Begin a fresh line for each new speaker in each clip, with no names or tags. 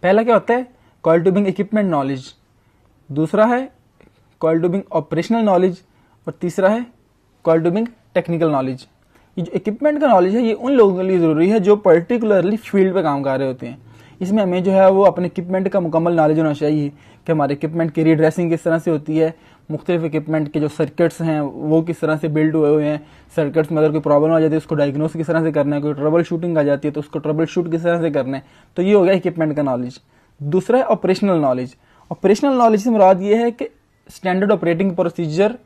पहला क्या होता है, कॉइल ट्यूबिंग इक्विपमेंट नॉलेज, दूसरा है कॉइल ट्यूबिंग ऑपरेशनल नॉलेज, और तीसरा है कॉइल ट्यूबिंग टेक्निकल नॉलेज। ये जो इक्विपमेंट का नॉलेज है ये उन लोगों के लिए ज़रूरी है जो पर्टिकुलरली फील्ड पे काम कर रहे होते हैं। इसमें हमें जो है वो अपने इक्विपमेंट का मुकम्मल नॉलेज होना चाहिए कि हमारे इक्विपमेंट की रीड्रेसिंग किस तरह से होती है, मुख्तलिफ इक्विपमेंट के जो सर्किट्स हैं वो किस तरह से बिल्ड हुए हुए हैं, सर्किट्स में अगर कोई प्रॉब्लम आ जाती है उसको डायग्नोस किस तरह से करना है, कोई ट्रबल शूटिंग आ जाती है तो उसको ट्रबल शूट किस तरह से करना है। तो ये हो गया इक्विपमेंट का नॉलेज। दूसरा है ऑपरेशनल नॉलेज। ऑपरेशनल नॉलेज से मुराद ये है कि standard operating procedure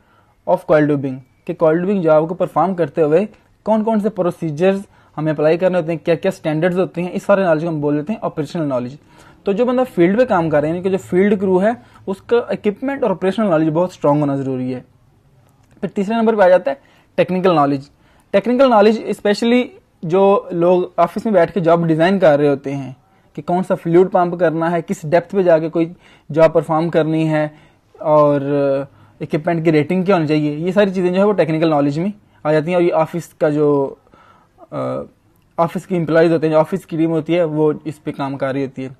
of coil tubing, कि कॉइल ट्यूबिंग जॉब को परफॉर्म करते हुए कौन कौन से प्रोसीजर्स हमें अप्लाई करने होते हैं, क्या क्या स्टैंडर्ड्स होते हैं, इस सारे नॉलेज को हम बोल देते हैं ऑपरेशनल नॉलेज। तो जो बंदा फील्ड पे काम कर रहे हैं, यानी कि जो फील्ड क्रू है, उसका इक्विपमेंट और ऑपरेशनल नॉलेज बहुत स्ट्रांग होना जरूरी है। फिर तीसरे नंबर पे आ जाता है technical knowledge. Technical knowledge specially जो लोग ऑफिस में बैठ के जॉब डिजाइन कर रहे होते हैं कि कौन सा फ्लूइड पंप करना है, किस डेप्थ पे जाके कोई जॉब परफॉर्म करनी है, और इक्विपमेंट की रेटिंग क्या होनी चाहिए, ये सारी चीज़ें जो है वो टेक्निकल नॉलेज में आ जाती हैं। और ये ऑफिस का जो ऑफिस की एम्प्लॉयज़ होते हैं, जो ऑफिस की टीम होती है, वो इस पे काम कर रही होती है।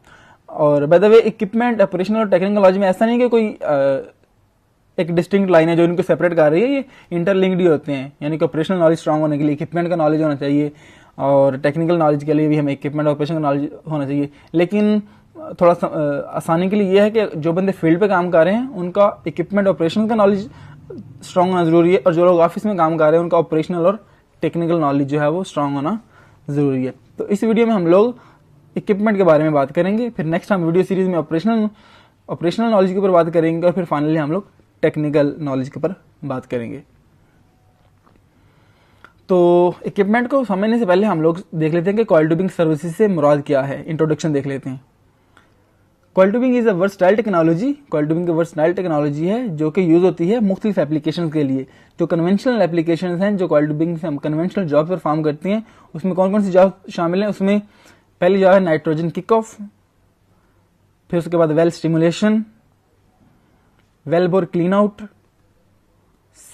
और by the way equipment operational और टेक्निकल नॉलेज में ऐसा नहीं कि कोई एक डिस्टिंक्ट लाइन है जो इनको सेपरेट कर रही है, ये इंटरलिंक्ड ही होते हैं। यानी कि ऑपरेशनल नॉलेज स्ट्रांग होने के लिए इक्विपमेंट का नॉलेज होना चाहिए, और टेक्निकल नॉलेज के लिए भी हमें इक्विपमेंट ऑपरेशन का नॉलेज होना चाहिए। लेकिन थोड़ा आसानी के लिए यह है कि जो बंदे फील्ड पे काम कर रहे हैं उनका इक्विपमेंट ऑपरेशन का नॉलेज स्ट्रांग होना जरूरी है, और जो लोग ऑफिस में काम कर रहे हैं उनका ऑपरेशनल और टेक्निकल नॉलेज जो है वो स्ट्रांग होना जरूरी है। तो इस वीडियो में हम लोग इक्विपमेंट के बारे में बात करेंगे, फिर नेक्स्ट हम वीडियो सीरीज में ऑपरेशनल नॉलेज के ऊपर बात करेंगे, और फिर फाइनली हम लोग टेक्निकल नॉलेज के ऊपर बात करेंगे। तो इक्विपमेंट को समझने से पहले हम लोग देख लेते हैं कि कॉइल ट्यूबिंग सर्विसेज से मुराद क्या है। इंट्रोडक्शन देख लेते हैं। Coil tubing is a versatile technology. Coil tubing की वर्सटाइल टेक्नोलॉजी है जो कि यूज होती है मुख्तलिफ एप्लीकेशन के लिए। जो कन्वेंशनल एप्लीकेशन हैं जो कॉइल ट्यूबिंग से हम कन्वेंशनल जॉब परफॉर्म करती हैं, उसमें कौन कौन सी जॉब शामिल है। उसमें पहली जॉब है नाइट्रोजन किक ऑफ, फिर उसके बाद well stimulation, well bore clean out,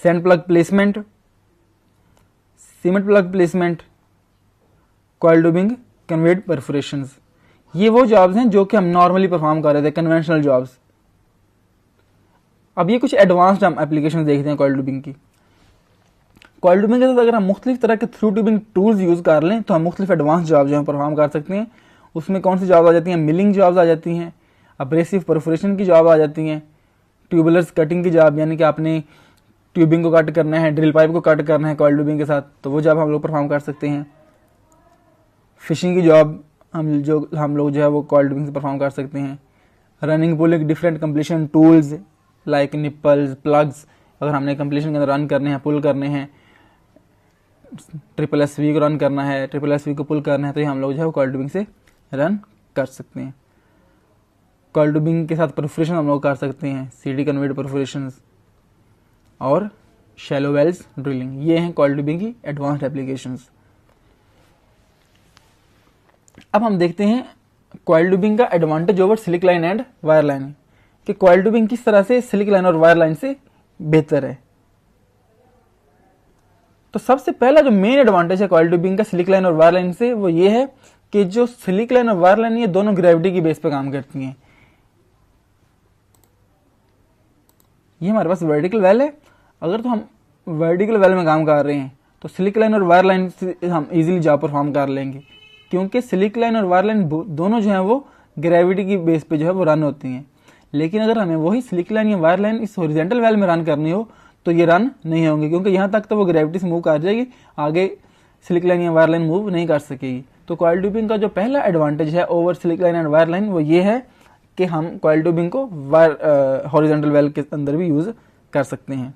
sand plug placement, cement plug placement, coil tubing conveyed perforations. ये वो जॉब्स हैं जो कि हम नॉर्मली परफॉर्म कर रहे थे, कन्वेंशनल जॉब्स। अब ये कुछ एडवांस्ड हम एप्लीकेशन देखते हैं कॉइल ट्यूबिंग की। कॉइल ट्यूबिंग के साथ अगर हम मुख्तलिफ तरह के थ्रू ट्यूबिंग टूल्स यूज कर लें तो हम मुख्तलिफ एडवांस जॉब जो है परफॉर्म कर सकते हैं। उसमें कौन सी जॉब आ जाती हैं, मिलिंग जॉब्स आ जाती हैं, अब्रेसिव परफोरेशन की जॉब आ जाती हैं, ट्यूबुलर कटिंग की जॉब, यानी कि आपने ट्यूबिंग को कट करना है, ड्रिल पाइप को कट करना है कॉइल ट्यूबिंग के साथ, तो वो जॉब हम लोग परफॉर्म कर सकते हैं। फिशिंग की जॉब हम लोग जो है वो कॉइल ट्यूबिंग से परफॉर्म कर सकते हैं। Running pulling different completion tools like nipples, plugs, अगर हमने कंप्लीशन के अंदर रन करने हैं, पुल करने हैं, ट्रिपल एस वी को रन करना है, ट्रिपल एस वी को पुल करना है, तो ये हम लोग जो है वो कॉइल ट्यूबिंग से रन कर सकते हैं। कॉइल ट्यूबिंग के साथ परफोरेशन हम लोग कर सकते हैं, सीडी कन्वेड परफोरेशन और शैलो वेल्स ड्रिलिंग। ये हैं कॉइल ट्यूबिंग की एडवांस्ड एप्लीकेशंस। अब हम देखते हैं कॉइल ट्यूबिंग का एडवांटेज ओवर सिलिक लाइन एंड वायर लाइन, कि कॉइल ट्यूबिंग किस तरह से सिलिक लाइन और वायर लाइन से बेहतर है। तो सबसे पहला जो मेन एडवांटेज है कॉइल ट्यूबिंग का सिलिक लाइन और वायर लाइन से, वो ये है कि जो सिलिक लाइन और वायर लाइन ये दोनों ग्रेविटी की बेस पे काम करती हैं। ये हमारे पास वर्टिकल वेल है, अगर तो हम वर्टिकल वेल में काम कर रहे हैं तो सिलिक लाइन और वायर लाइन से हम इजीली जॉब परफॉर्म कर लेंगे, क्योंकि सिलिक लाइन और वायर लाइन दोनों जो है वो ग्रेविटी की बेस पे जो है वो रन होती हैं। लेकिन अगर हमें वही सिलिक लाइन या वायर लाइन इस हॉरिजॉन्टल वेल में रन करनी हो तो ये रन नहीं होंगे, क्योंकि यहाँ तक तो वो ग्रेविटी से मूव कर जाएगी, आगे सिलिक लाइन या वायर लाइन मूव नहीं कर सकेगी। तो कॉइल ट्यूबिंग का जो पहला एडवांटेज है ओवर सिलिक लाइन एंड वायर लाइन वो ये है कि हम कॉइल ट्यूबिंग को हॉरिजॉन्टल वेल के अंदर भी यूज कर सकते हैं।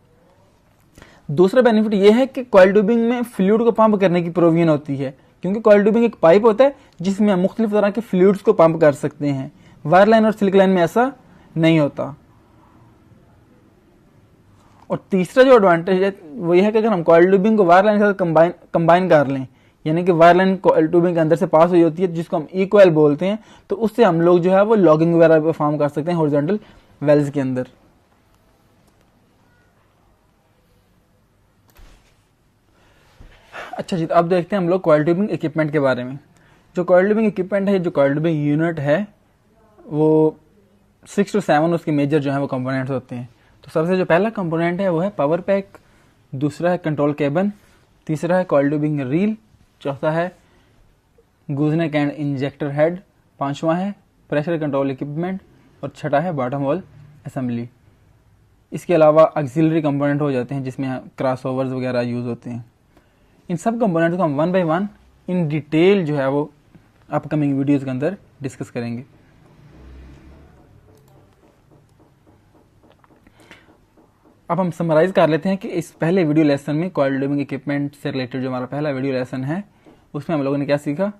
दूसरा बेनिफिट ये है कि कॉइल ट्यूबिंग में फ्लूइड को पंप करने की प्रोविजन होती है, क्योंकि कॉइल ट्यूबिंग एक पाइप होता है जिसमें हम मुख्तलिफ तरह के फ्लूइड्स को पंप कर सकते हैं। वायर लाइन और सिलिक लाइन में ऐसा नहीं होता। और तीसरा जो एडवांटेज है वो ये है कि अगर हम कॉइल ट्यूबिंग को वायर लाइन के साथ कंबाइन कर लें, यानी कि वायर लाइन कॉइल ट्यूबिंग के अंदर से पास हुई होती है जिसको हम इक्वल बोलते हैं, तो उससे हम लोग जो है वो लॉगिंग वगैरह परफॉर्म कर सकते हैं हॉरिजॉन्टल वेल्स के अंदर। अच्छा जी, तो अब देखते हैं हम लोग कॉइल ट्यूबिंग इक्विपमेंट के बारे में। जो कॉइल ट्यूबिंग इक्विपमेंट है, जो कॉइल ट्यूबिंग यूनिट है, वो 6 to 7 उसके मेजर जो है वो कंपोनेंट्स होते हैं। तो सबसे जो पहला कंपोनेंट है वो है पावर पैक, दूसरा है कंट्रोल केबन, तीसरा है कॉइल ट्यूबिंग रील, चौथा है गूजनेक एंड इंजेक्टर हेड, पांचवा है प्रेशर कंट्रोल इक्विपमेंट और छठा है बॉटम वॉल असेंबली। इसके अलावा ऑक्सिलरी कंपोनेंट हो जाते हैं जिसमें क्रॉसओवर्स वगैरह यूज होते हैं। इन सब कंपोनेंट को हम one by one in detail जो है वो अपकमिंग वीडियोस के अंदर डिस्कस करेंगे। अब हम समराइज कर लेते हैं कि इस पहले वीडियो लेसन में कॉइल ट्यूबिंग इक्विपमेंट से रिलेटेड जो हमारा पहला वीडियो लेसन है उसमें हम लोगों ने क्या सीखा।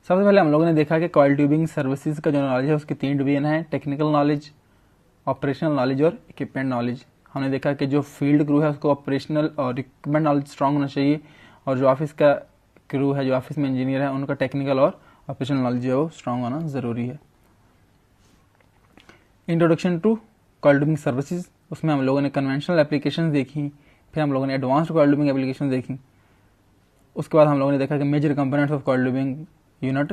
सबसे पहले हम लोगों ने देखा कि कॉइल ट्यूबिंग सर्विसेज का जो नॉलेज है उसकी 3 डिवीजन है, टेक्निकल नॉलेज, ऑपरेशनल नॉलेज और इक्विपमेंट नॉलेज। हमने देखा कि जो फील्ड क्रू है उसको ऑपरेशनल और इक्विपमेंट नॉलेज स्ट्रांग होना चाहिए और जो ऑफिस का क्रू है, जो ऑफिस में इंजीनियर है, उनका टेक्निकल और ऑपरेशनल नॉलेज जो है वो स्ट्रांग होना जरूरी है। Introduction to coil tubing services, उसमें हम लोगों ने कन्वेंशनल एप्लीकेशन देखी, फिर हम लोगों ने एडवांस्ड कॉइल ट्यूबिंग एप्लीकेशन देखी। उसके बाद हम लोगों ने देखा कि major components of coil tubing unit